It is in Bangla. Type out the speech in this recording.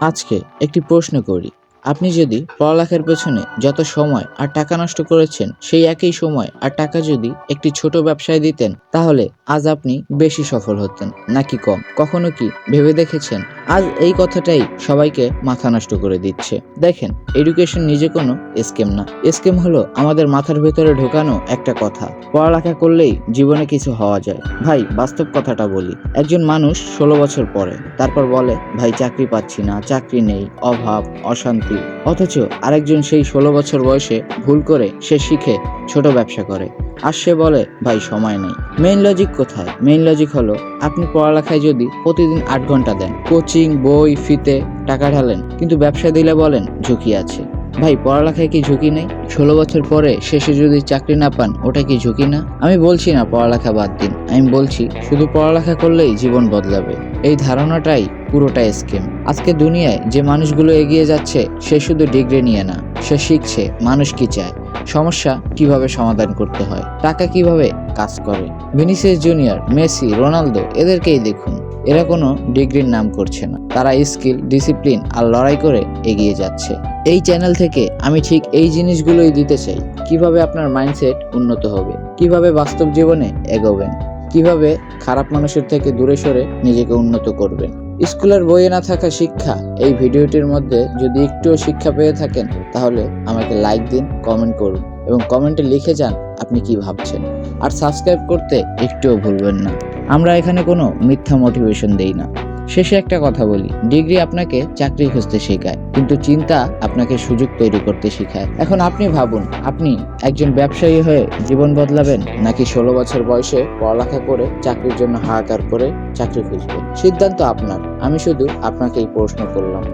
আজকে একটি প্রশ্ন করি, আপনি যদি পড়ালেখার পেছনে যত সময় আর টাকা নষ্ট করেছেন সেই একই সময় আর টাকা যদি একটি ছোট ব্যবসায় দিতেন, তাহলে আজ আপনি বেশি সফল হতেন নাকি কম? কখনো কি ভেবে দেখেছেন? আজ এই কথাটাই সবাইকে মাথা নষ্ট করে দিচ্ছে। দেখেন, এডুকেশন নিজে কোনো স্কেম না। স্কেম হলো আমাদের মাথার ভেতরে ঢোকানো একটা কথা, পড়ালেখা করলেই জীবনে কিছু হওয়া যায়। ভাই, বাস্তব কথাটা বলি, একজন মানুষ 16 বছর পড়ে, তারপর বলে ভাই চাকরি পাচ্ছি না, চাকরি নেই, অভাব, অশান্তি। অথচ আরেকজন সেই 16 বছর বয়সে ভুল করে সে শিখে ছোট ব্যবসা করে, আর সে বলে ভাই সময় নেই। মেইন লজিক কোথায়? মেইন লজিক হলো, আপনি পড়ালেখায় যদি প্রতিদিন 8 ঘন্টা দেন, কোচিং, বই, ফিতে টাকা ঢালেন, কিন্তু ব্যবসা দিলে বলেন ঝুঁকি আছে। ভাই, পড়ালেখায় কি ঝুঁকি নেই? 16 বছর পরে শেষে যদি চাকরি না পান, ওটা কি ঝুঁকি না? আমি বলছি না পড়ালেখা বাদ দিন, আমি বলছি শুধু পড়ালেখা করলেই জীবন বদলাবে। এই ধারণাটাই পুরোটা স্কিম। আজকে দুনিয়ায় যে মানুষগুলো এগিয়ে যাচ্ছে, সে শুধু ডিগ্রি নিয়ে না, সে শিখছে মানুষ কি চায়, সমস্যা কিভাবে সমাধান করতে হয়, টাকা কিভাবে কাজ করে। ভিনিসিয়াস জুনিয়র, মেসি, রোনালদো, এদেরকেই দেখুন, এরা কোনো ডিগ্রির নাম করছে না, তারা স্কিল, ডিসিপ্লিন আর লড়াই করে এগিয়ে যাচ্ছে। এই চ্যানেল থেকে আমি ঠিক এই জিনিসগুলোই দিতে চাই। কিভাবে আপনার মাইন্ডসেট উন্নত হবে, কিভাবে বাস্তব জীবনে এগোবেন, কিভাবে খারাপ মানুষের থেকে দূরে সরে নিজেকে উন্নত করবেন। স্কুলের বইয়ে না থাকা শিক্ষা, এই ভিডিওটির মধ্যে যদি একটুও শিক্ষা পেয়ে থাকেন, তাহলে আমাকে লাইক দিন, কমেন্ট করুন এবং কমেন্টে লিখে যান আপনি কি ভাবছেন। আর সাবস্ক্রাইব করতে একটুও ভুলবেন না। আমরা এখানে কোনো মিথ্যা মোটিভেশন দেই না। শেষে একটা কথা বলি, ডিগ্রি আপনাকে চাকরি খুঁজতে শেখায়, কিন্তু চিন্তা আপনাকে সুযোগ তৈরি করতে শেখায়। এখন আপনি ভাবুন, আপনি একজন ব্যবসায়ী হয়ে জীবন বদলাবেন, নাকি 16 বছর বয়সে পড়ালেখা করে চাকরির জন্য হাহাকার করে চাকরি খুঁজবেন? সিদ্ধান্ত আপনার। আমি শুধু আপনাকে এই প্রশ্ন করলাম।